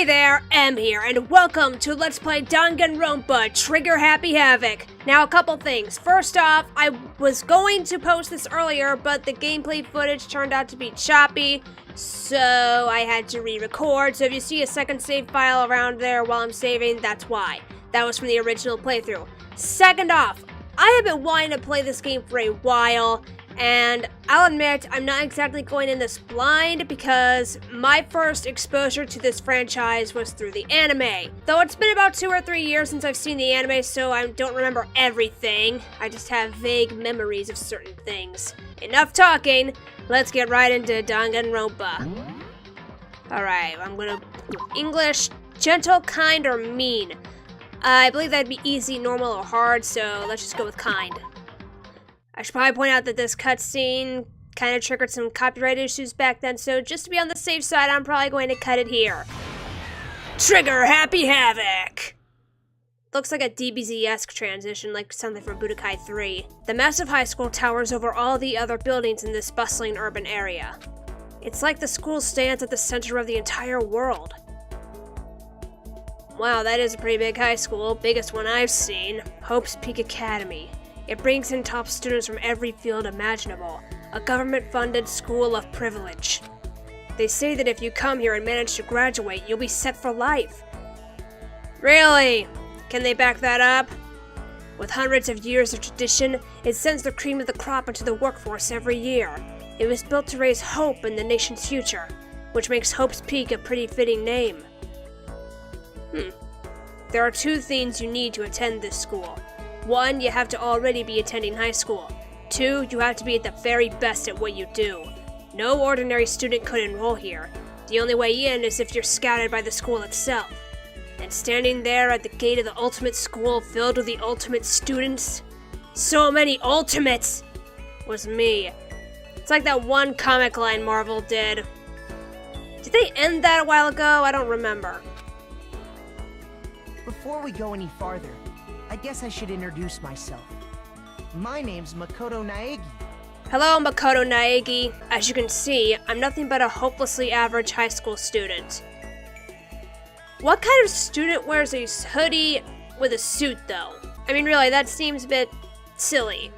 there, M here, and welcome to Let's Play Danganronpa Trigger Happy Havoc. Now, a couple things. First off, I was going to post this earlier, but the gameplay footage turned out to be choppy, so I had to re-record. So if you see a second save file around there while I'm saving, that's why. That was from the original playthrough. Second off, I have been wanting to play this game for a while, and I'll admit, I'm not exactly going in this blind because my first exposure to this franchise was through the anime. Though it's been about 2 or 3 years since I've seen the anime, so I don't remember everything. I just have vague memories of certain things. Enough talking, let's get right into Danganronpa. Alright, I'm gonna English, gentle, kind, or mean. I believe that'd be easy, normal, or hard, so let's just go with kind. I should probably point out that this cutscene kind of triggered some copyright issues back then, so just to be on the safe side, I'm probably going to cut it here. Trigger Happy Havoc! Looks like a DBZ-esque transition, like something from Budokai 3. The massive high school towers over all the other buildings in this bustling urban area. It's like the school stands at the center of the entire world. Wow, that is a pretty big high school, biggest one I've seen. Hope's Peak Academy. It brings in top students from every field imaginable, a government-funded school of privilege. They say that if you come here and manage to graduate, you'll be set for life. Really? Can they back that up? With hundreds of years of tradition, it sends the cream of the crop into the workforce every year. It was built to raise hope in the nation's future, which makes Hope's Peak a pretty fitting name. There are 2 things you need to attend this school. 1, you have to already be attending high school. 2, you have to be at the very best at what you do. No ordinary student could enroll here. The only way in is if you're scouted by the school itself. And standing there at the gate of the ultimate school filled with the ultimate students, so many ultimates, was me. It's like that one comic line Marvel did. Did they end that a while ago? I don't remember. Before we go any farther, I guess I should introduce myself. My name's Makoto Naegi. Hello, Makoto Naegi. As you can see, I'm nothing but a hopelessly average high school student. What kind of student wears a hoodie with a suit, though? I mean, really, that seems a bit silly.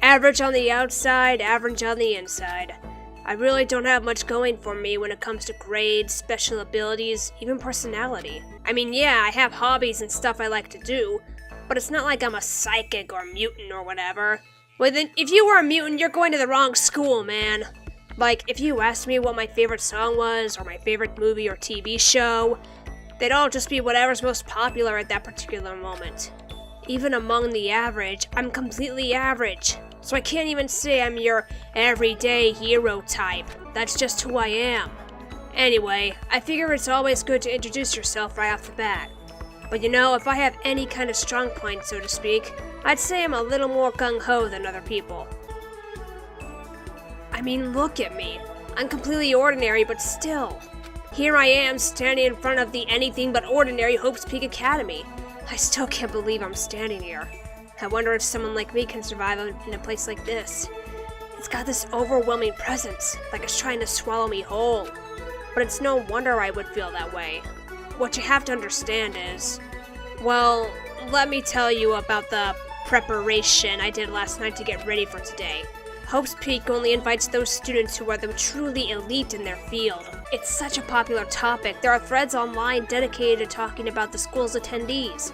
Average on the outside, average on the inside. I really don't have much going for me when it comes to grades, special abilities, even personality. I mean, yeah, I have hobbies and stuff I like to do, but it's not like I'm a psychic or mutant or whatever. Well, then, if you were a mutant, you're going to the wrong school, man. Like, if you asked me what my favorite song was, or my favorite movie or TV show, they'd all just be whatever's most popular at that particular moment. Even among the average, I'm completely average. So I can't even say I'm your everyday hero type. That's just who I am. Anyway, I figure it's always good to introduce yourself right off the bat. But you know, if I have any kind of strong point, so to speak, I'd say I'm a little more gung-ho than other people. I mean, look at me. I'm completely ordinary, but still. Here I am, standing in front of the anything but ordinary Hope's Peak Academy. I still can't believe I'm standing here. I wonder if someone like me can survive in a place like this. It's got this overwhelming presence, like it's trying to swallow me whole. But it's no wonder I would feel that way. What you have to understand is, well, let me tell you about the preparation I did last night to get ready for today. Hope's Peak only invites those students who are the truly elite in their field. It's such a popular topic, there are threads online dedicated to talking about the school's attendees.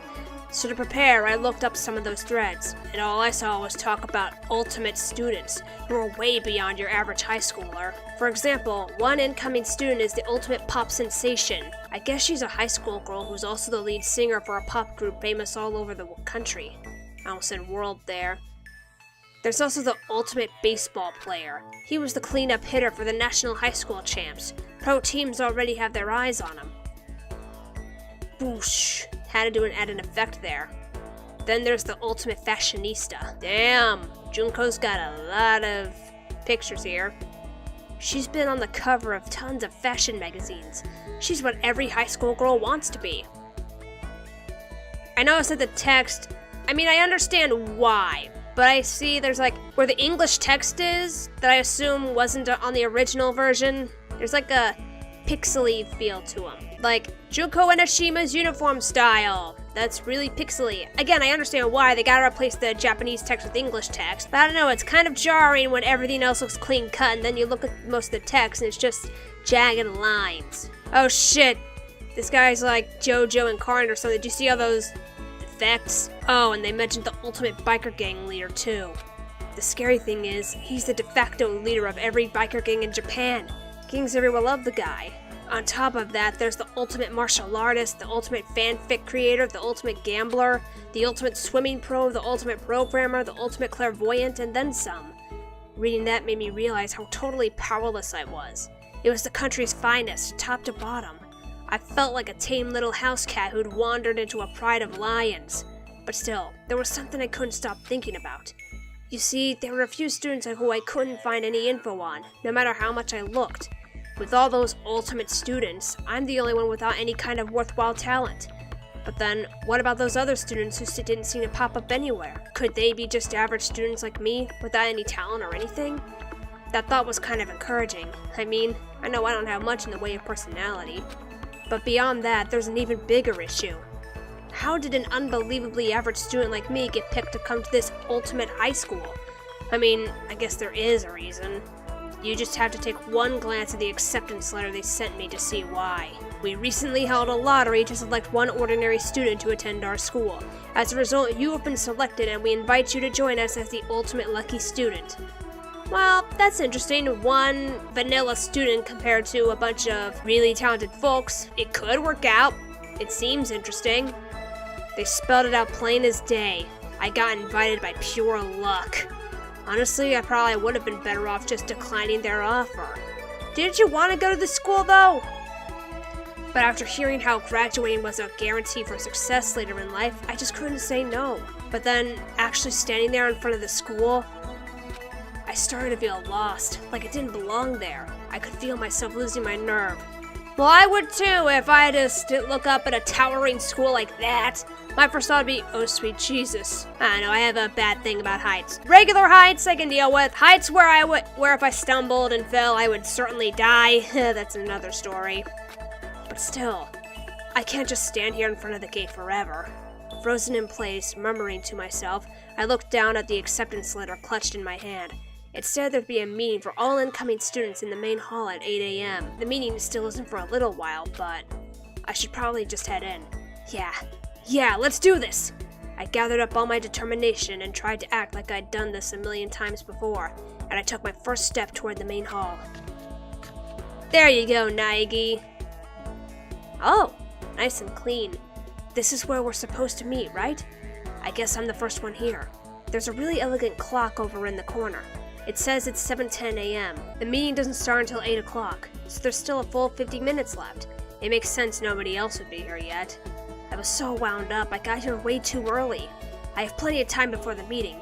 So to prepare, I looked up some of those threads, and all I saw was talk about ultimate students, who are way beyond your average high schooler. For example, one incoming student is the ultimate pop sensation. I guess she's a high school girl who's also the lead singer for a pop group famous all over the country. I almost said world there. There's also the ultimate baseball player. He was the cleanup hitter for the national high school champs. Pro teams already have their eyes on him. Boosh. Had to add an effect there. Then there's the ultimate fashionista. Damn, JUNKO's got a lot of pictures here. She's been on the cover of tons of fashion magazines. She's what every high school girl wants to be. I noticed that the text, I mean, I understand why, but I see there's like, where the English text is, that I assume wasn't on the original version, there's like a pixely feel to them. Like, JUNKO ENOSHIMA's uniform style. That's really pixely. Again, I understand why they gotta replace the Japanese text with English text, but I don't know, it's kind of jarring when everything else looks clean cut and then you look at most of the text and it's just jagged lines. Oh shit, this guy's like JoJo incarnate or something. Did you see all those effects? Oh, and they mentioned the ultimate biker gang leader too. The scary thing is, he's the de facto leader of every biker gang in Japan. Gangs everywhere love the guy. On top of that, there's the ultimate martial artist, the ultimate fanfic creator, the ultimate gambler, the ultimate swimming pro, the ultimate programmer, the ultimate clairvoyant, and then some. Reading that made me realize how totally powerless I was. It was the country's finest, top to bottom. I felt like a tame little house cat who'd wandered into a pride of lions. But still, there was something I couldn't stop thinking about. You see, there were a few students who I couldn't find any info on, no matter how much I looked. With all those ultimate students, I'm the only one without any kind of worthwhile talent. But then, what about those other students who didn't seem to pop up anywhere? Could they be just average students like me, without any talent or anything? That thought was kind of encouraging. I mean, I know I don't have much in the way of personality. But beyond that, there's an even bigger issue. How did an unbelievably average student like me get picked to come to this ultimate high school? I mean, I guess there is a reason. You just have to take one glance at the acceptance letter they sent me to see why. We recently held a lottery to select one ordinary student to attend our school. As a result, you have been selected and we invite you to join us as the ultimate lucky student. Well, that's interesting. One vanilla student compared to a bunch of really talented folks. It could work out. It seems interesting. They spelled it out plain as day. I got invited by pure luck. Honestly, I probably would have been better off just declining their offer. Didn't you want to go to the school, though? But after hearing how graduating was a guarantee for success later in life, I just couldn't say no. But then, actually standing there in front of the school, I started to feel lost, like I didn't belong there. I could feel myself losing my nerve. Well, I would too if I just didn't look up at a towering school like that. My first thought would be, oh sweet Jesus. I know, I have a bad thing about heights. Regular heights I can deal with. Heights where if I stumbled and fell, I would certainly die. That's another story. But still, I can't just stand here in front of the gate forever. Frozen in place, murmuring to myself, I looked down at the acceptance letter clutched in my hand. It said there'd be a meeting for all incoming students in the main hall at 8 a.m. The meeting still isn't for a little while, but I should probably just head in. Yeah, let's do this! I gathered up all my determination and tried to act like I'd done this a million times before, and I took my first step toward the main hall. There you go, Naegi. Oh, nice and clean. This is where we're supposed to meet, right? I guess I'm the first one here. There's a really elegant clock over in the corner. It says it's 7:10 a.m. The meeting doesn't start until 8 o'clock, so there's still a full 50 minutes left. It makes sense nobody else would be here yet. I was so wound up, I got here way too early. I have plenty of time before the meeting.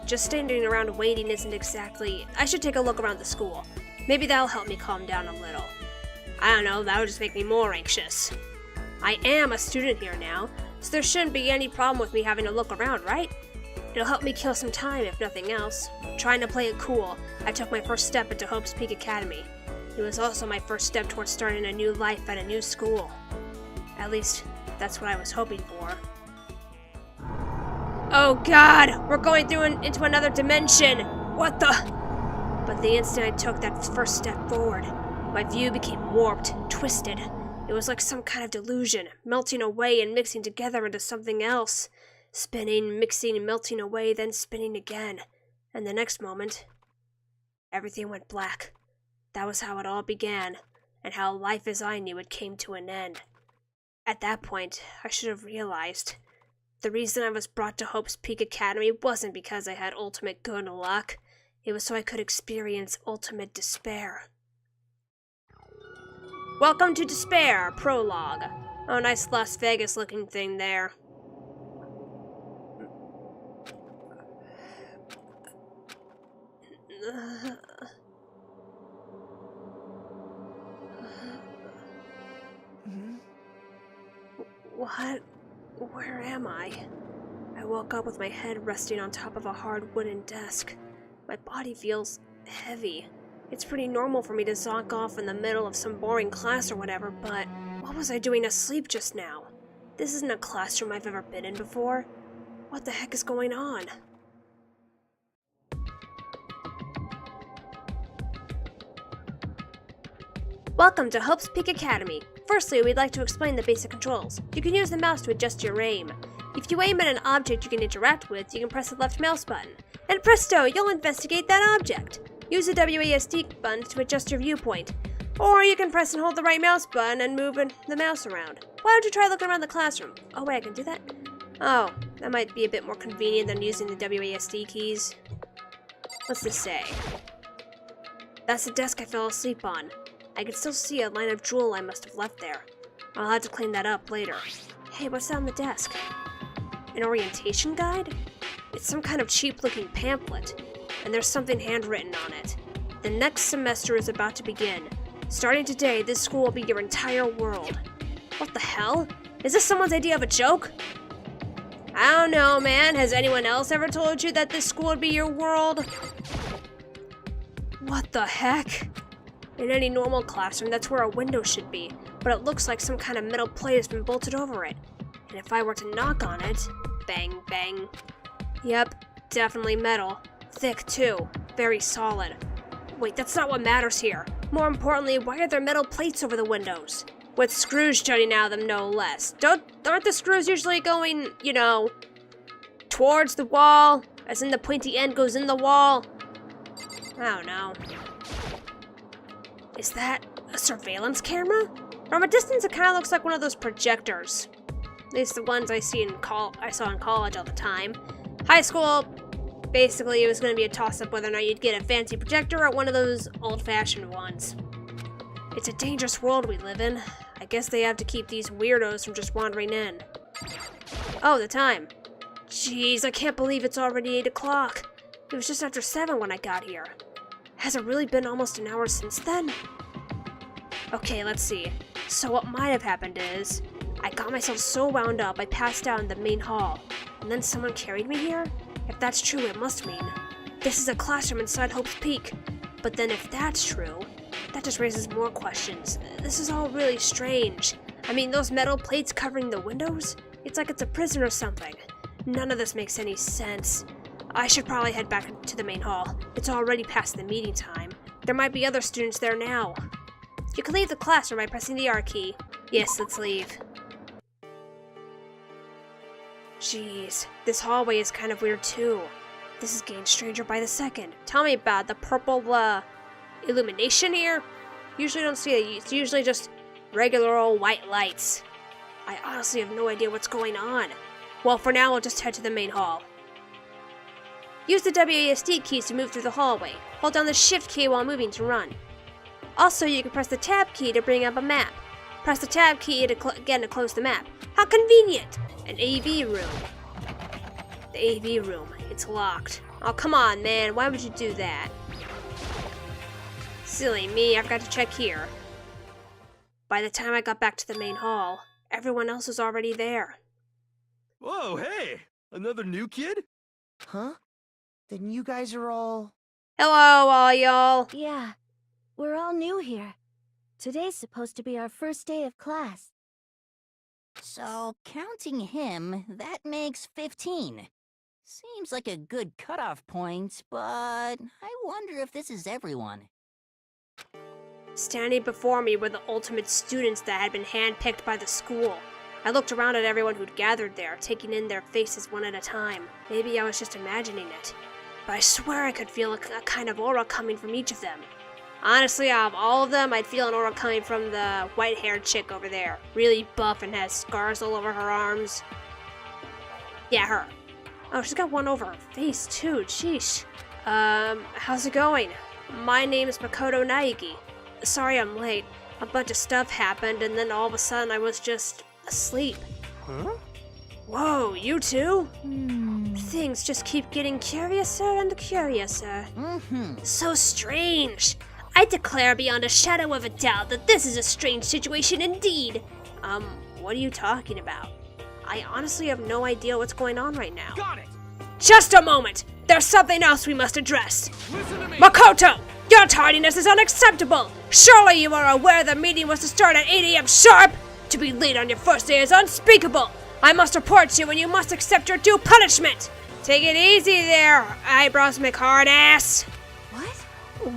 Just standing around waiting isn't exactly... I should take a look around the school. Maybe that'll help me calm down a little. I don't know, that would just make me more anxious. I am a student here now, so there shouldn't be any problem with me having to look around, right? It'll help me kill some time, if nothing else. Trying to play it cool, I took my first step into Hope's Peak Academy. It was also my first step towards starting a new life at a new school. At least, that's what I was hoping for. Oh god! We're going into another dimension! What the? But the instant I took that first step forward, my view became warped, twisted. It was like some kind of delusion, melting away and mixing together into something else. Spinning, mixing, melting away, then spinning again. And the next moment, everything went black. That was how it all began, and how life as I knew it came to an end. At that point, I should have realized. The reason I was brought to Hope's Peak Academy wasn't because I had ultimate good luck. It was so I could experience ultimate despair. Welcome to Despair, Prologue. Oh, nice Las Vegas looking thing there. What? Where am I? I woke up with my head resting on top of a hard wooden desk. My body feels heavy. It's pretty normal for me to zonk off in the middle of some boring class or whatever, but What was I doing asleep just now? This isn't a classroom I've ever been in before. What the heck is going on? Welcome to Hope's Peak Academy. Firstly, we'd like to explain the basic controls. You can use the mouse to adjust your aim. If you aim at an object you can interact with, you can press the left mouse button. And presto, you'll investigate that object. Use the WASD button to adjust your viewpoint. Or you can press and hold the right mouse button and move the mouse around. Why don't you try looking around the classroom? Oh wait, I can do that? Oh, that might be a bit more convenient than using the WASD keys. What's this say? That's the desk I fell asleep on. I can still see a line of drool I must have left there. I'll have to clean that up later. Hey, what's that on the desk? An orientation guide? It's some kind of cheap-looking pamphlet, and there's something handwritten on it. The next semester is about to begin. Starting today, this school will be your entire world. What the hell? Is this someone's idea of a joke? I don't know, man. Has anyone else ever told you that this school would be your world? What the heck? In any normal classroom, that's where a window should be, but it looks like some kind of metal plate has been bolted over it. And if I were to knock on it, bang, bang. Yep, definitely metal. Thick, too. Very solid. Wait, that's not what matters here. More importantly, why are there metal plates over the windows? With screws jutting out of them, no less. Aren't the screws usually going, you know, towards the wall? As in the pointy end goes in the wall? I don't know. Is that a surveillance camera? From a distance, it kind of looks like one of those projectors. At least the ones I saw in college all the time. High school, basically, it was going to be a toss-up whether or not you'd get a fancy projector or one of those old-fashioned ones. It's a dangerous world we live in. I guess they have to keep these weirdos from just wandering in. Oh, the time. Jeez, I can't believe it's already 8 o'clock. It was just after 7 when I got here. Has it really been almost an hour since then? Okay, let's see. So what might have happened is, I got myself so wound up I passed out in the main hall, and then someone carried me here? If that's true, it must mean this is a classroom inside Hope's Peak. But then if that's true, that just raises more questions. This is all really strange. I mean, those metal plates covering the windows? It's like it's a prison or something. None of this makes any sense. I should probably head back to the main hall. It's already past the meeting time. There might be other students there now. You can leave the classroom by pressing the R key. Yes, let's leave. Jeez, this hallway is kind of weird too. This is getting stranger by the second. Tell me about the purple, illumination here? Usually don't see it. It's usually just regular old white lights. I honestly have no idea what's going on. Well, for now, we'll just head to the main hall. Use the WASD keys to move through the hallway. Hold down the Shift key while moving to run. Also, you can press the Tab key to bring up a map. Press the Tab key again to close the map. How convenient! An AV room. The AV room. It's locked. Oh, come on, man. Why would you do that? Silly me, I've got to check here. By the time I got back to the main hall, everyone else was already there. Whoa, hey! Another new kid? Huh? Then you guys are all... Hello, all y'all. Yeah, we're all new here. Today's supposed to be our first day of class. So, counting him, that makes 15. Seems like a good cutoff point, but I wonder if this is everyone. Standing before me were the ultimate students that had been handpicked by the school. I looked around at everyone who'd gathered there, taking in their faces one at a time. Maybe I was just imagining it. But I swear I could feel a kind of aura coming from each of them. Honestly, out of all of them, I'd feel an aura coming from the white-haired chick over there. Really buff and has scars all over her arms. Yeah, her. Oh, she's got one over her face, too. Sheesh. How's it going? My name is Makoto Naegi. Sorry I'm late. A bunch of stuff happened, and then all of a sudden I was just asleep. Huh? Whoa, you too? Things just keep getting curiouser and curiouser. So strange. I declare beyond a shadow of a doubt that this is a strange situation indeed. What are you talking about? I honestly have no idea what's going on right now. Got it! Just a moment! There's something else we must address. Listen to me! Makoto! Your tardiness is unacceptable! Surely you are aware the meeting was to start at 8 a.m. sharp? To be late on your first day is unspeakable! I must report you and you must accept your due punishment! Take it easy there, eyebrows McHardass! What?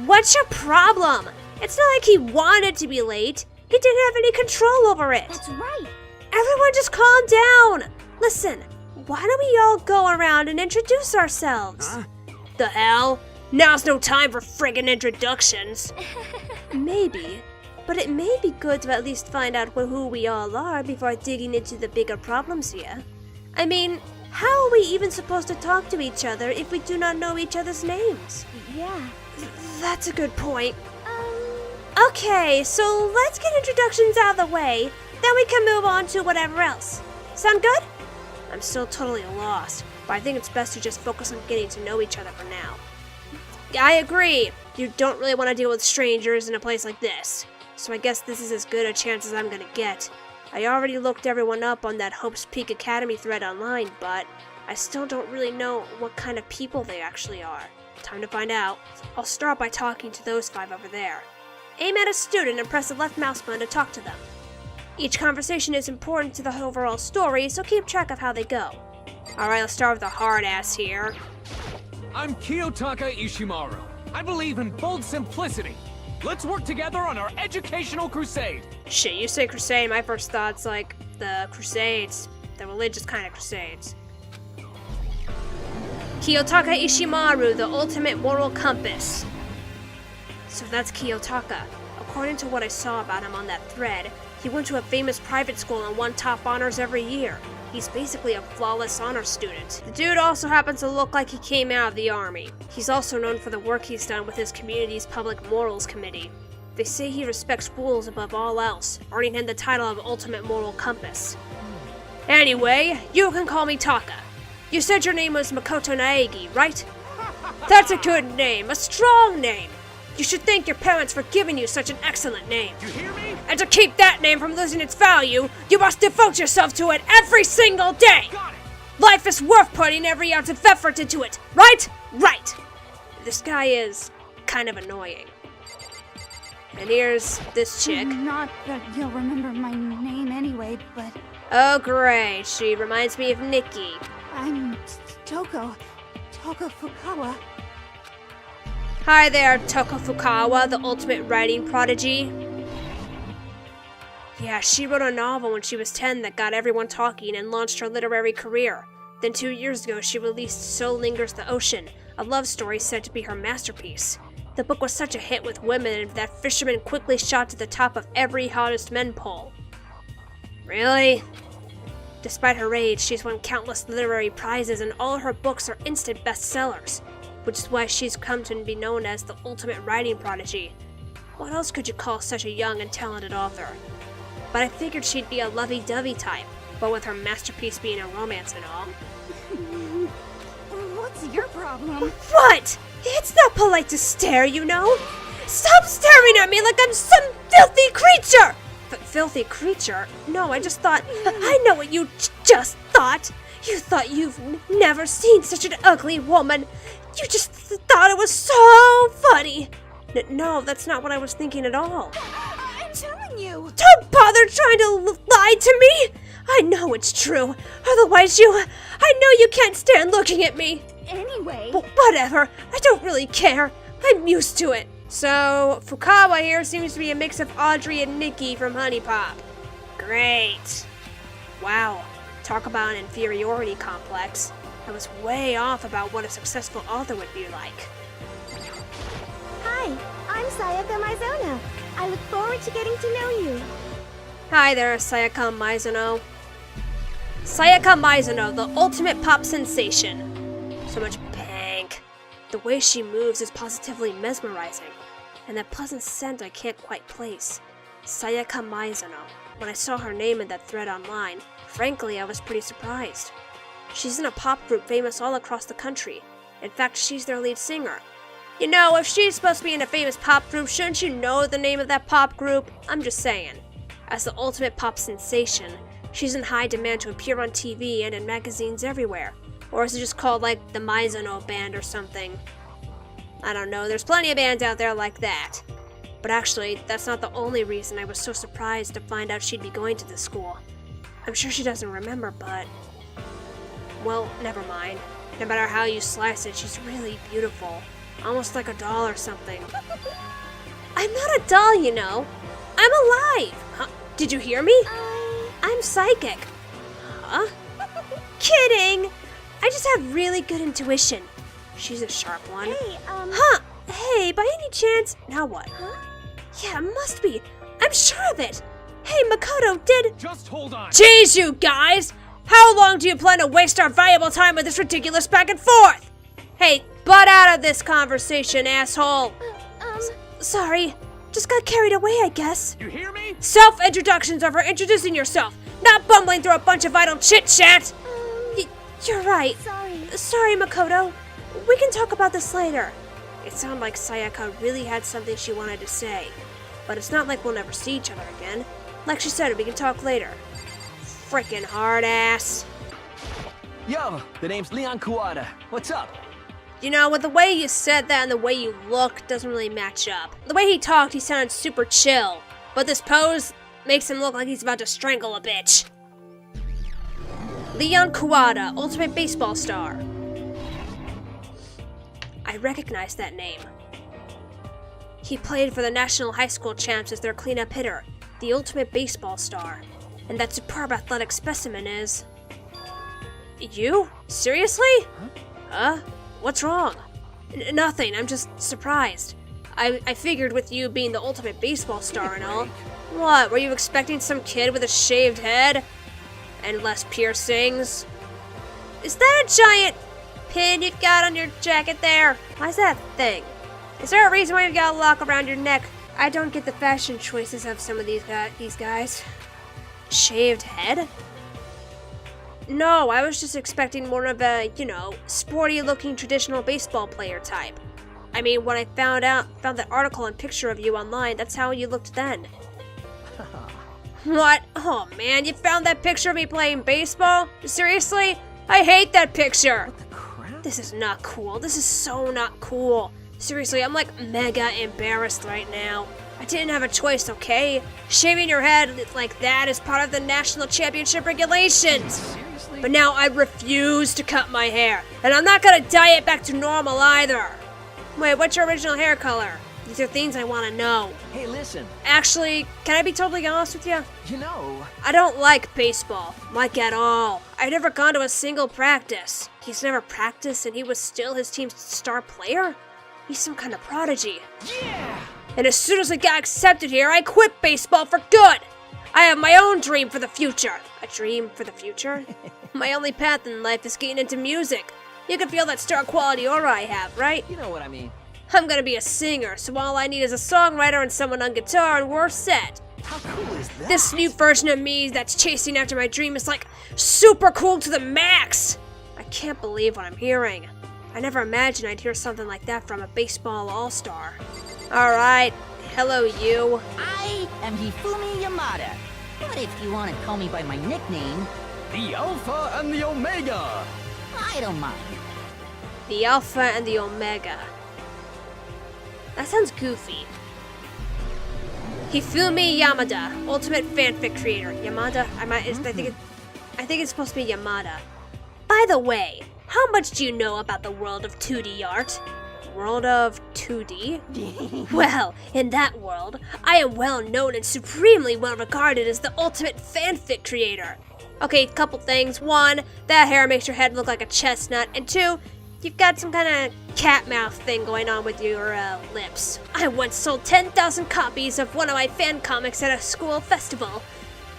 What's your problem? It's not like he wanted to be late. He didn't have any control over it. That's right. Everyone just calm down. Listen, why don't we all go around and introduce ourselves? Huh? The hell? Now's no time for friggin' introductions. Maybe, but it may be good to at least find out who we all are before digging into the bigger problems here. I mean, how are we even supposed to talk to each other if we do not know each other's names? Yeah. That's a good point. Okay, so let's get introductions out of the way, then we can move on to whatever else. Sound good? I'm still totally lost, but I think it's best to just focus on getting to know each other for now. I agree. You don't really want to deal with strangers in a place like this, so I guess this is as good a chance as I'm gonna get. I already looked everyone up on that Hope's Peak Academy thread online, but I still don't really know what kind of people they actually are. Time to find out. I'll start by talking to those 5 over there. Aim at a student and press the left mouse button to talk to them. Each conversation is important to the overall story, so keep track of how they go. Alright, let's start with the hard ass here. I'm Kiyotaka Ishimaru. I believe in bold simplicity. Let's work together on our educational crusade. Shit, you say crusade, my first thought's like the Crusades, the religious kind of crusades. Kiyotaka Ishimaru, the ultimate moral compass. So that's Kiyotaka. According to what I saw about him on that thread, he went to a famous private school and won top honors every year. He's basically a flawless honor student. The dude also happens to look like he came out of the army. He's also known for the work he's done with his community's public morals committee. They say he respects rules above all else, earning him the title of Ultimate Moral Compass. Anyway, you can call me Taka. You said your name was Makoto Naegi, right? That's a good name, a strong name. You should thank your parents for giving you such an excellent name. You hear me? And to keep that name from losing its value, you must devote yourself to it every single day! Got it! Life is worth putting every ounce of effort into it, right? Right! This guy is kind of annoying. And here's this chick. Not that you'll remember my name anyway, but Oh great, she reminds me of Nikki. I'm Toko FUKAWA. Hi there, TOKO FUKAWA, the ultimate writing prodigy. Yeah, she wrote a novel when she was 10 that got everyone talking and launched her literary career. Then 2 years ago, she released So Lingers the Ocean, a love story said to be her masterpiece. The book was such a hit with women that fishermen quickly shot to the top of every hottest men poll. Really? Despite her age, she's won countless literary prizes and all her books are instant bestsellers, which is why she's come to be known as the ultimate writing prodigy. What else could you call such a young and talented author? But I figured she'd be a lovey-dovey type, but with her masterpiece being a romance and all. What's your problem? What? It's not polite to stare, you know? Stop staring at me like I'm some filthy creature! Filthy creature? No, I just thought... I know what you just thought! You thought you've never seen such an ugly woman! You just thought it was so funny! No, that's not what I was thinking at all. I'm telling you! Don't bother trying to lie to me! I know it's true. Otherwise I know you can't stand looking at me. Anyway... Whatever. I don't really care. I'm used to it. So, FUKAWA here seems to be a mix of Audrey and Nikki from Honey Pop. Great. Wow. Talk about an inferiority complex. I was way off about what a successful author would be like. Hi, I'm Sayaka Mizono. I look forward to getting to know you. Hi there, Sayaka Mizono. Sayaka Mizono, the ultimate pop sensation. So much pank. The way she moves is positively mesmerizing. And that pleasant scent I can't quite place. Sayaka Mizono. When I saw her name in that thread online, frankly, I was pretty surprised. She's in a pop group famous all across the country. In fact, she's their lead singer. You know, if she's supposed to be in a famous pop group, shouldn't you know the name of that pop group? I'm just saying. As the ultimate pop sensation, she's in high demand to appear on TV and in magazines everywhere. Or is it just called, like, the Mizono Band or something? I don't know, there's plenty of bands out there like that. But actually, that's not the only reason I was so surprised to find out she'd be going to this school. I'm sure she doesn't remember, but... well, never mind. No matter how you slice it, she's really beautiful. Almost like a doll or something. I'm not a doll, you know. I'm alive! Huh? Did you hear me? I'm psychic. Huh? Kidding! I just have really good intuition. She's a sharp one. Hey, Huh! Hey, by any chance... now what? Huh? Yeah, it must be. I'm sure of it. Hey, Makoto, did... Just hold on. Jeez, you guys! How long do you plan to waste our valuable time with this ridiculous back and forth? Hey, butt out of this conversation, asshole! Sorry, just got carried away, I guess. You hear me? Self-introductions are for introducing yourself, not bumbling through a bunch of idle chit-chat! You're right. Sorry, Makoto. We can talk about this later. It sounded like Sayaka really had something she wanted to say. But it's not like we'll never see each other again. Like she said, we can talk later. Frickin' hard ass. Yo, the name's Leon Kawada. What's up? You know, with the way you said that and the way you look doesn't really match up. The way he talked, he sounded super chill. But this pose makes him look like he's about to strangle a bitch. Leon Kawada, ultimate baseball star. I recognize that name. He played for the National High School Champs as their cleanup hitter, the ultimate baseball star. And that superb athletic specimen is... you? Seriously? Huh? What's wrong? Nothing, I'm just surprised. I figured with you being the ultimate baseball star and all. What, were you expecting some kid with a shaved head? And less piercings? Is that a giant pin you've got on your jacket there? Why's that a thing? Is there a reason why you've got a lock around your neck? I don't get the fashion choices of some of these guys. Shaved head? No, I was just expecting more of a, sporty-looking traditional baseball player type. I mean, when I found that article and picture of you online, that's how you looked then. What? Oh man, you found that picture of me playing baseball? Seriously? I hate that picture! What the crap? This is not cool. This is so not cool. Seriously, I'm like mega embarrassed right now. I didn't have a choice, okay? Shaving your head like that is part of the national championship regulations. Seriously? But now I refuse to cut my hair. And I'm not gonna dye it back to normal either. Wait, what's your original hair color? These are things I want to know. Hey, listen. Actually, can I be totally honest with you? You know, I don't like baseball. Like at all. I've never gone to a single practice. He's never practiced and he was still his team's star player? He's some kind of prodigy. yeah! And as soon as I got accepted here, I quit baseball for good! I have my own dream for the future. A dream for the future? My only path in life is getting into music. You can feel that star quality aura I have, right? You know what I mean. I'm gonna be a singer, so all I need is a songwriter and someone on guitar and we're set. How cool is that? This new version of me that's chasing after my dream is like super cool to the max! I can't believe what I'm hearing. I never imagined I'd hear something like that from a baseball all-star. Alright, hello you. I am Hifumi Yamada. But if you want to call me by my nickname, The Alpha and the Omega! I don't mind. The Alpha and the Omega. That sounds goofy. Hifumi Yamada, ultimate fanfic creator. Yamada? I think it's supposed to be Yamada. By the way, how much do you know about the world of 2D art? World of 2D? Well, in that world, I am well known and supremely well regarded as the ultimate fanfic creator. Okay, couple things. One, that hair makes your head look like a chestnut. And two, you've got some kind of cat mouth thing going on with your lips. I once sold 10,000 copies of one of my fan comics at a school festival.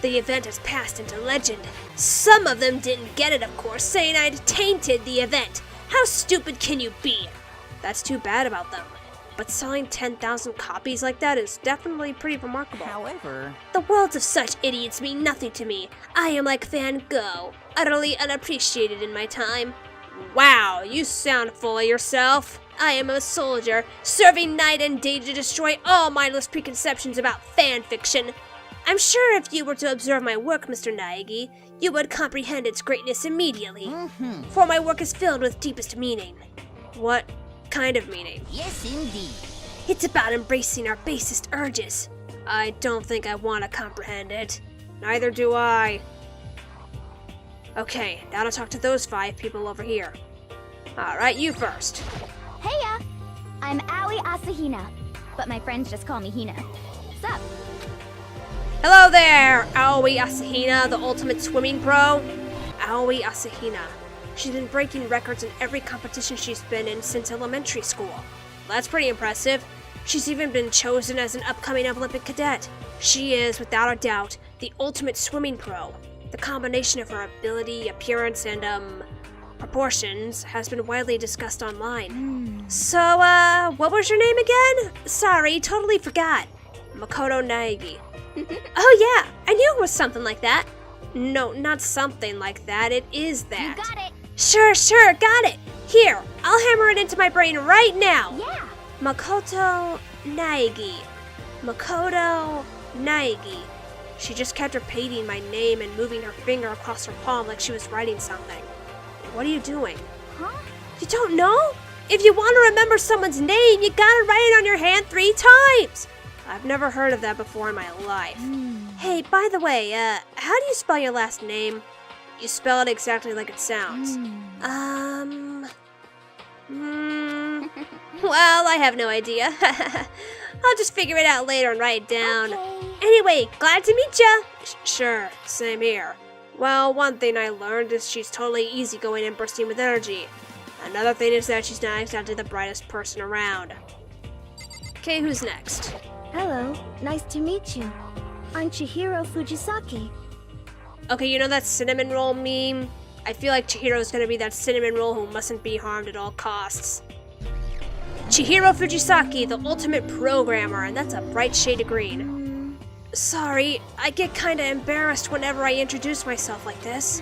The event has passed into legend. Some of them didn't get it, of course, saying I'd tainted the event. How stupid can you be? That's too bad about them. But selling 10,000 copies like that is definitely pretty remarkable. However, The worlds of such idiots mean nothing to me. I am like Van Gogh, utterly unappreciated in my time. Wow, you sound full of yourself. I am a soldier, serving night and day to destroy all mindless preconceptions about fan fiction. I'm sure if you were to observe my work, Mr. Naegi, you would comprehend its greatness immediately. For my work is filled with deepest meaning. What kind of meaning? yes indeed. It's about embracing our basest urges. I don't think I want to comprehend it. Neither do I. Okay, now to talk to those 5 people over here. Alright, you first. Heya! I'm Aoi Asahina, but my friends just call me Hina. Sup? Hello there, Aoi Asahina, the ultimate swimming pro. Aoi Asahina. She's been breaking records in every competition she's been in since elementary school. That's pretty impressive. She's even been chosen as an upcoming Olympic cadet. She is, without a doubt, the ultimate swimming pro. The combination of her ability, appearance, and, proportions has been widely discussed online. So, what was your name again? Sorry, totally forgot. Makoto Naegi. Oh yeah, I knew it was something like that. No, not something like that, it is that. You got it! Sure, got it. Here, I'll hammer it into my brain right now. Yeah! Makoto Naegi. Makoto Naegi. She just kept repeating my name and moving her finger across her palm like she was writing something. What are you doing? Huh? You don't know? If you want to remember someone's name, you gotta write it on your hand 3 times. I've never heard of that before in my life. Hey, by the way, how do you spell your last name? You spell it exactly like it sounds. Well, I have no idea. I'll just figure it out later and write it down. Okay. Anyway, glad to meet ya. Sure, same here. Well, one thing I learned is she's totally easygoing and bursting with energy. Another thing is that she's not exactly the brightest person around. Okay, who's next? Hello, nice to meet you. I'm Chihiro Fujisaki. Okay, you know that cinnamon roll meme? I feel like Chihiro's gonna be that cinnamon roll who mustn't be harmed at all costs. Chihiro Fujisaki, the ultimate programmer, and that's a bright shade of green. Sorry, I get kinda embarrassed whenever I introduce myself like this.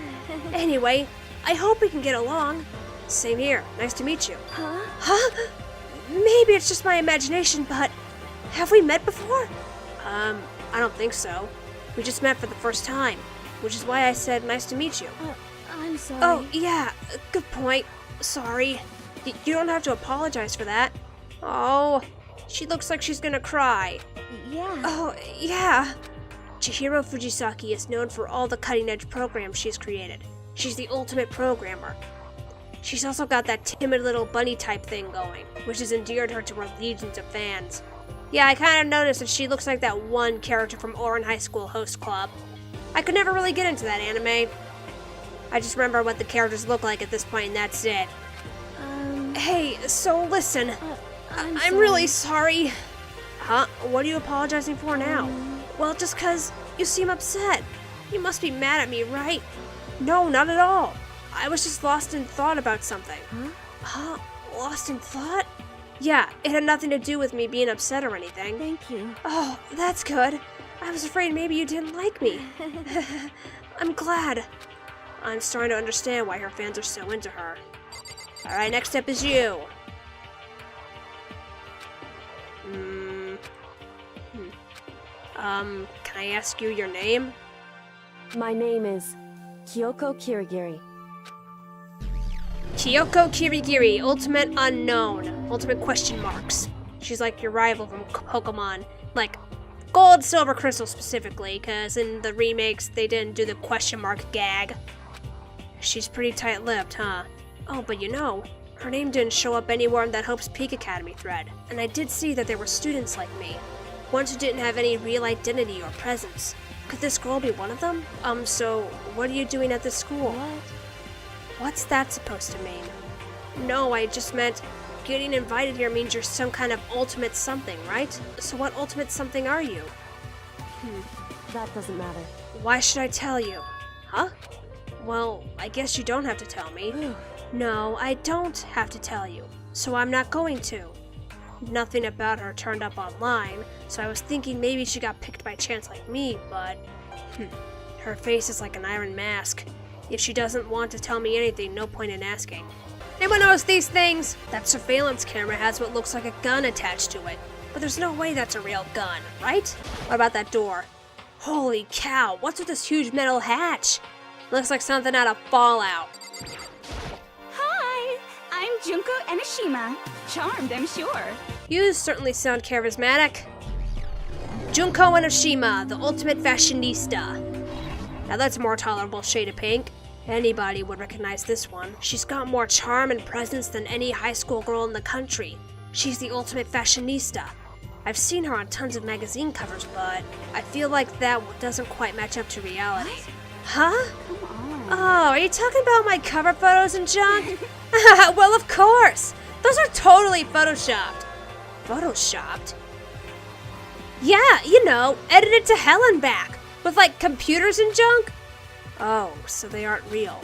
Anyway, I hope we can get along. Same here, nice to meet you. Huh? Maybe it's just my imagination, but have we met before? I don't think so. We just met for the first time, which is why I said nice to meet you. I'm sorry. Oh, yeah, good point. Sorry. You don't have to apologize for that. Oh, she looks like she's gonna cry. Yeah. Oh, yeah. Chihiro Fujisaki is known for all the cutting-edge programs she's created. She's the ultimate programmer. She's also got that timid little bunny type thing going, which has endeared her to her legions of fans. Yeah, I kind of noticed that she looks like that one character from Ouran High School Host Club. I could never really get into that anime. I just remember what the characters look like at this point, and that's it. Hey, so listen. I'm really sorry. Huh? What are you apologizing for now? Well, just 'cause you seem upset. You must be mad at me, right? No, not at all. I was just lost in thought about something. Huh? Lost in thought? Yeah, it had nothing to do with me being upset or anything. Thank you. Oh, that's good. I was afraid maybe you didn't like me. I'm glad. I'm starting to understand why her fans are so into her. Alright, next up is you. Can I ask you your name? My name is Kyoko Kirigiri. Kyoko Kirigiri, Ultimate Unknown. Ultimate question marks. She's like your rival from Pokemon. Like, Gold, Silver, Crystal specifically, because in the remakes they didn't do the question mark gag. She's pretty tight-lipped, huh? Oh, but you know, her name didn't show up anywhere in that Hope's Peak Academy thread, and I did see that there were students like me, ones who didn't have any real identity or presence. Could this girl be one of them? So what are you doing at this school? What's that supposed to mean? No, I just meant getting invited here means you're some kind of ultimate something, right? So what ultimate something are you? That doesn't matter. Why should I tell you? Huh? Well, I guess you don't have to tell me. No, I don't have to tell you, so I'm not going to. Nothing about her turned up online, so I was thinking maybe she got picked by chance like me, but... Her face is like an iron mask. If she doesn't want to tell me anything, no point in asking. Anyone knows these things? That surveillance camera has what looks like a gun attached to it, but there's no way that's a real gun, right? What about that door? Holy cow, what's with this huge metal hatch? Looks like something out of Fallout. Hi, I'm JUNKO ENOSHIMA. Charmed, I'm sure. You certainly sound charismatic. JUNKO ENOSHIMA, the ultimate fashionista. Now that's a more tolerable shade of pink. Anybody would recognize this one. She's got more charm and presence than any high school girl in the country. She's the ultimate fashionista. I've seen her on tons of magazine covers, but I feel like that doesn't quite match up to reality. Huh? Oh, are you talking about my cover photos and junk? Well, of course! Those are totally photoshopped. Photoshopped? Yeah, you know, edited to hell and back. With like computers and junk? Oh, so they aren't real.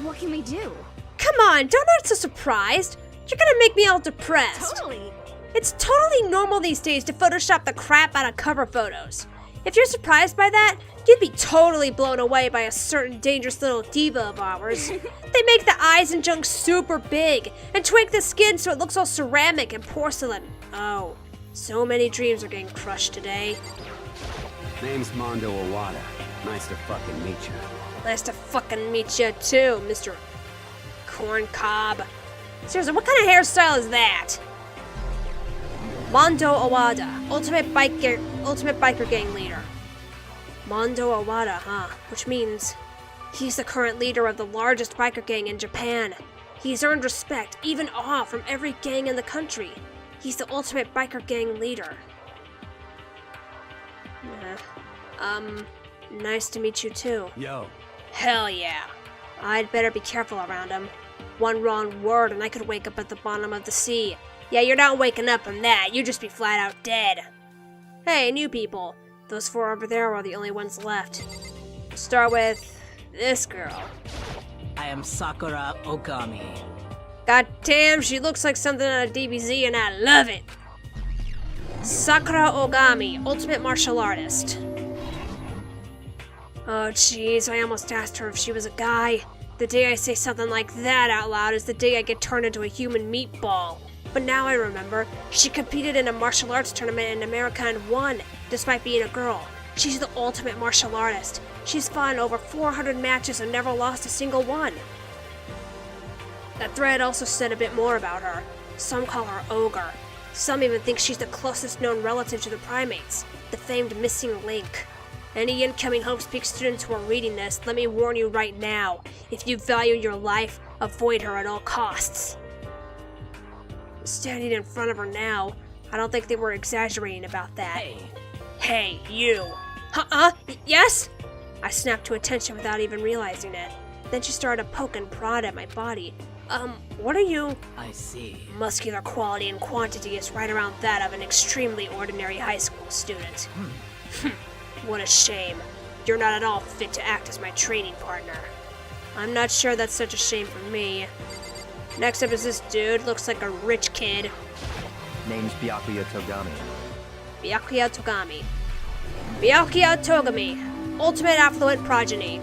What can we do? Come on, don't act so surprised. You're gonna make me all depressed. Totally. It's totally normal these days to Photoshop the crap out of cover photos. If you're surprised by that, you'd be totally blown away by a certain dangerous little diva of ours. They make the eyes and junk super big and tweak the skin so it looks all ceramic and porcelain. Oh, so many dreams are getting crushed today. Name's Mondo OWADA. Nice to fucking meet you. Nice to fucking meet you too, Mr. Corn Cob. Seriously, what kind of hairstyle is that? Mondo OWADA, ultimate biker gang leader. Mondo OWADA, huh? Which means he's the current leader of the largest biker gang in Japan. He's earned respect, even awe, from every gang in the country. He's the ultimate biker gang leader. Nice to meet you too. Yo. Hell yeah. I'd better be careful around him. One wrong word and I could wake up at the bottom of the sea. Yeah, you're not waking up from that, you'd just be flat out dead. Hey, new people. Those 4 over there are the only ones left. Start with this girl. I am Sakura OGAMI. God damn, she looks like something out of DBZ and I love it. Sakura OGAMI, ultimate martial artist. Oh jeez, I almost asked her if she was a guy. The day I say something like that out loud is the day I get turned into a human meatball. But now I remember, she competed in a martial arts tournament in America and won, despite being a girl. She's the ultimate martial artist. She's fought in over 400 matches and never lost a single one. That thread also said a bit more about her. Some call her Ogre. Some even think she's the closest known relative to the primates, the famed missing link. Any incoming Hope's Peak students who are reading this, let me warn you right now. If you value your life, avoid her at all costs. Standing in front of her now, I don't think they were exaggerating about that. Hey, you. Yes? I snapped to attention without even realizing it. Then she started to poke and prod at my body. What are you? I see. Muscular quality and quantity is right around that of an extremely ordinary high school student. What a shame. You're not at all fit to act as my training partner. I'm not sure that's such a shame for me. Next up is this dude, looks like a rich kid. Name's Byakuya Togami. Byakuya Togami. Byakuya Togami, ultimate affluent progeny.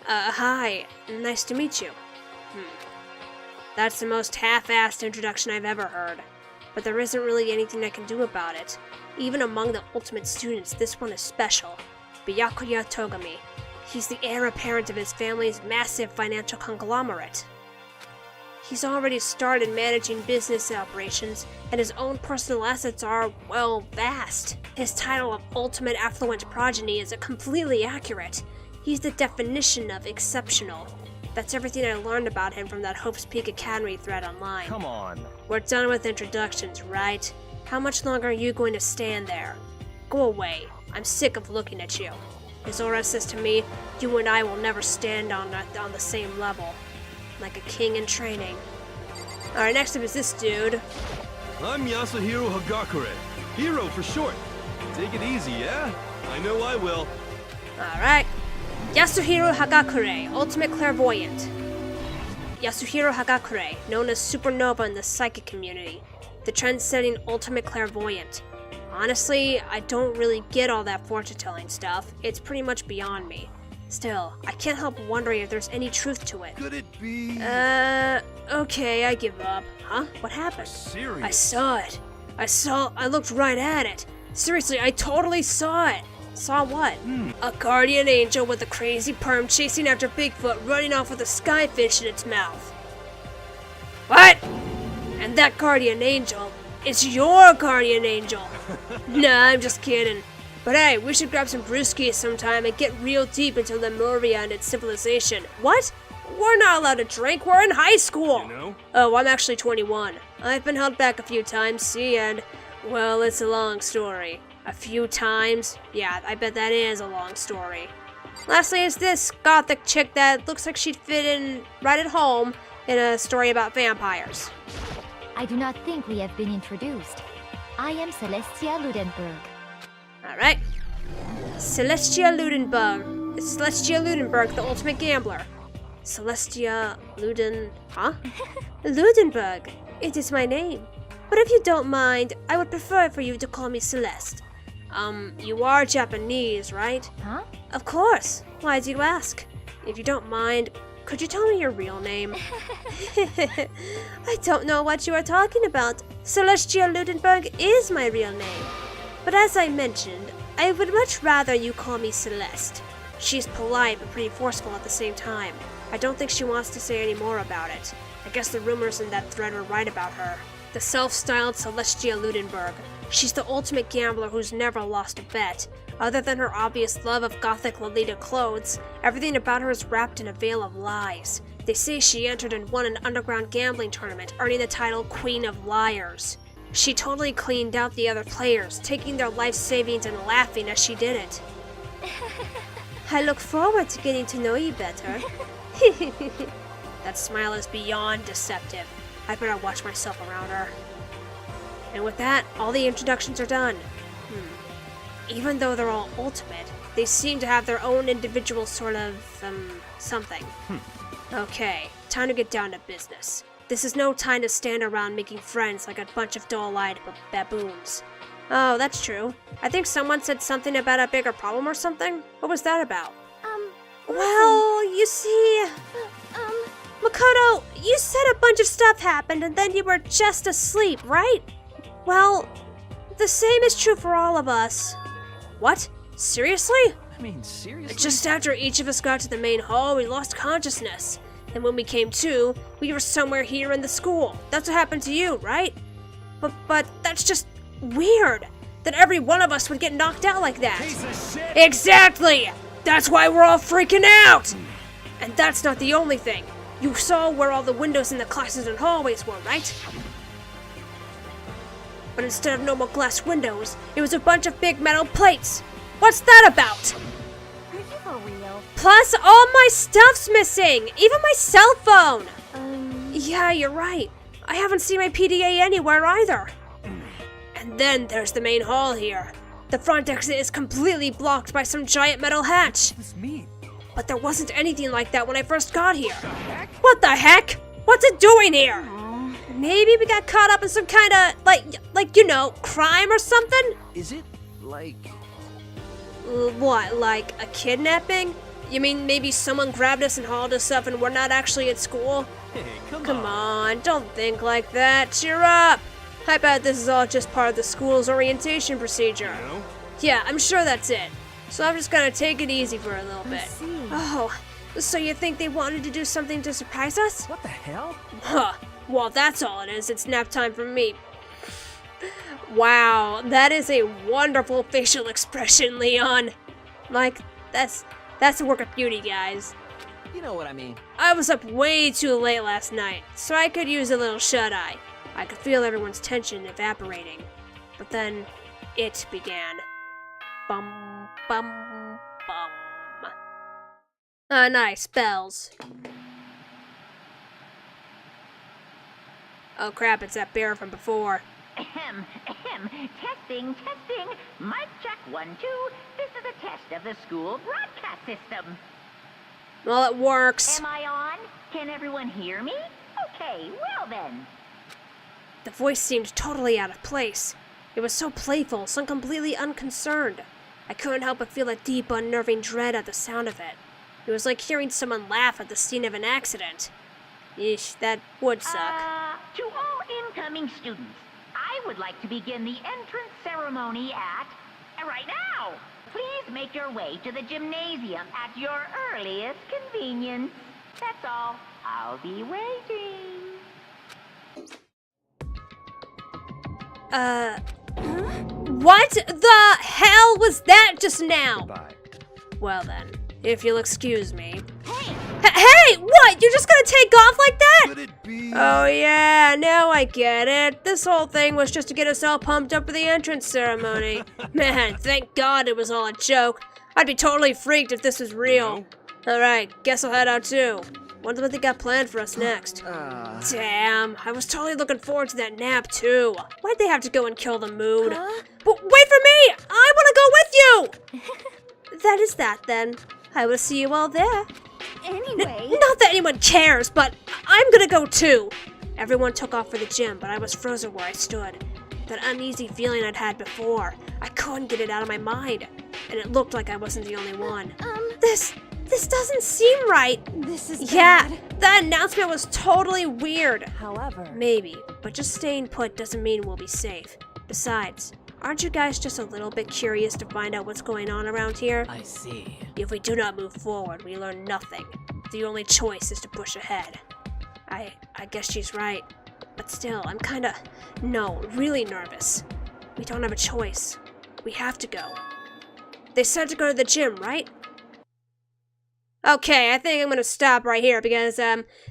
Hi, nice to meet you. That's the most half-assed introduction I've ever heard. But there isn't really anything I can do about it. Even among the ultimate students, this one is special. Byakuya Togami. He's the heir apparent of his family's massive financial conglomerate. He's already started managing business operations, and his own personal assets are, well, vast. His title of Ultimate Affluent Progeny is completely accurate. He's the definition of exceptional. That's everything I learned about him from that Hope's Peak Academy thread online. Come on. We're done with introductions, right? How much longer are you going to stand there? Go away. I'm sick of looking at you. Izora says to me, you and I will never stand on the same level. Like a king in training. Alright, next up is this dude. I'm Yasuhiro Hagakure. Hero for short. Take it easy, yeah? I know I will. Alright. Yasuhiro Hagakure, ultimate clairvoyant. Yasuhiro Hagakure, known as Supernova in the psychic community. The trend-setting ultimate clairvoyant. Honestly, I don't really get all that fortune-telling stuff. It's pretty much beyond me. Still, I can't help wondering if there's any truth to it. Could it be? Okay, I give up. Huh? What happened? Serious? I saw it. I looked right at it. Seriously, I totally saw it. Saw what? A guardian angel with a crazy perm chasing after Bigfoot running off with a skyfish in its mouth. What? And that guardian angel is your guardian angel. Nah, I'm just kidding. But hey, we should grab some brewskis sometime and get real deep into Lemuria and its civilization. What? We're not allowed to drink, we're in high school! You know? Oh, I'm actually 21. I've been held back a few times, see, and, well, it's a long story. A few times? Yeah, I bet that is a long story. Lastly is this gothic chick that looks like she'd fit in right at home in a story about vampires. I do not think we have been introduced. I am Celestia Ludenberg. Alright. Celestia Ludenberg, the ultimate gambler. Celestia Ludenberg. It is my name. But if you don't mind, I would prefer for you to call me Celeste. You are Japanese, right? Huh? Of course. Why do you ask? If you don't mind, could you tell me your real name? I don't know what you are talking about. Celestia Ludenberg is my real name. But as I mentioned, I would much rather you call me Celeste. She's polite but pretty forceful at the same time. I don't think she wants to say any more about it. I guess the rumors in that thread were right about her. The self-styled Celestia Ludenberg. She's the ultimate gambler who's never lost a bet. Other than her obvious love of gothic Lolita clothes, everything about her is wrapped in a veil of lies. They say she entered and won an underground gambling tournament, earning the title Queen of Liars. She totally cleaned out the other players, taking their life savings and laughing as she did it. I look forward to getting to know you better. That smile is beyond deceptive. I better watch myself around her. And with that, all the introductions are done. Even though they're all ultimate, they seem to have their own individual sort of, something. Okay, time to get down to business. This is no time to stand around making friends like a bunch of dull-eyed baboons. Oh, that's true. I think someone said something about a bigger problem or something. What was that about? Well, you see... Makoto, you said a bunch of stuff happened and then you were just asleep, right? Well, the same is true for all of us. What? Seriously? I mean, seriously? Just after each of us got to the main hall, we lost consciousness. And when we came to, we were somewhere here in the school. That's what happened to you, right? But that's just weird. That every one of us would get knocked out like that. Piece of shit! Exactly! That's why we're all freaking out! And that's not the only thing. You saw where all the windows in the classes and hallways were, right? But instead of normal glass windows, it was a bunch of big metal plates. What's that about? Are you for real? Plus, all my stuff's missing! Even my cell phone! Yeah, you're right. I haven't seen my PDA anywhere either. And then there's the main hall here. The front exit is completely blocked by some giant metal hatch. What does this mean? But there wasn't anything like that when I first got here. What the heck? What's it doing here? Maybe we got caught up in some kind of, like, you know, crime or something? Is it, like... What, like a kidnapping? You mean maybe someone grabbed us and hauled us up and we're not actually at school? Hey, Come on, don't think like that. Cheer up! I bet this is all just part of the school's orientation procedure. You know? Yeah, I'm sure that's it. So I'm just gonna take it easy for a little bit. see. Oh, so you think they wanted to do something to surprise us? What the hell? Huh. Well, that's all it is. It's nap time for me. Wow, that is a wonderful facial expression, Leon. Like, that's a work of beauty, guys. You know what I mean. I was up way too late last night, so I could use a little shut-eye. I could feel everyone's tension evaporating. But then, it began. Bum, bum, bum. Nice, bells. Oh crap, it's that bear from before. Ahem, ahem. Testing, testing. Mic check 1, 2. This is a test of the school broadcast system. Well, it works. Am I on? Can everyone hear me? Okay, well then. The voice seemed totally out of place. It was so playful, so completely unconcerned. I couldn't help but feel a deep, unnerving dread at the sound of it. It was like hearing someone laugh at the scene of an accident. Eesh, that would suck. To all incoming students, I would like to begin the entrance ceremony at... right now! Please make your way to the gymnasium at your earliest convenience. That's all. I'll be waiting. What the hell was that just now? Goodbye. Well then, if you'll excuse me. Hey, what? You're just gonna take off like that? Could it be? Oh yeah, now I get it. This whole thing was just to get us all pumped up for the entrance ceremony. Man, thank God it was all a joke. I'd be totally freaked if this was real. Alright, guess I'll head out too. Wonder what they got planned for us next. Damn, I was totally looking forward to that nap too. Why'd they have to go and kill the mood? But wait for me! I wanna go with you! That is that then. I will see you all there. Anyway... Not that anyone cares, but I'm gonna go too. Everyone took off for the gym, but I was frozen where I stood. That uneasy feeling I'd had before. I couldn't get it out of my mind. And it looked like I wasn't the only one. This doesn't seem right. This is Yeah, bad. that announcement was totally weird. However, Maybe, but just staying put doesn't mean we'll be safe. Besides, aren't you guys just a little bit curious to find out what's going on around here? I see. If we do not move forward, we learn nothing. The only choice is to push ahead. I guess she's right. But still, I'm really nervous. We don't have a choice. We have to go. They said to go to the gym, right? Okay, I think I'm gonna stop right here because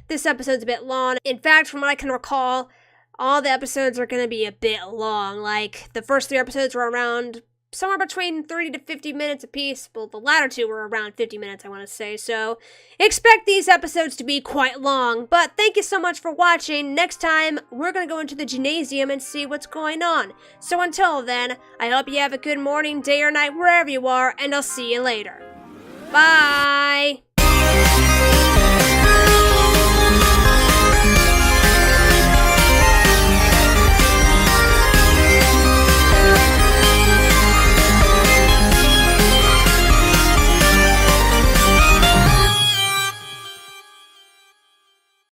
this episode's a bit long. In fact, from what I can recall, all the episodes are gonna be a bit long. Like, the first 3 episodes were around somewhere between 30 to 50 minutes apiece. Well, the latter 2 were around 50 minutes, I want to say. So, expect these episodes to be quite long. But thank you so much for watching. Next time, we're gonna go into the gymnasium and see what's going on. So until then, I hope you have a good morning, day, or night, wherever you are, and I'll see you later. Bye!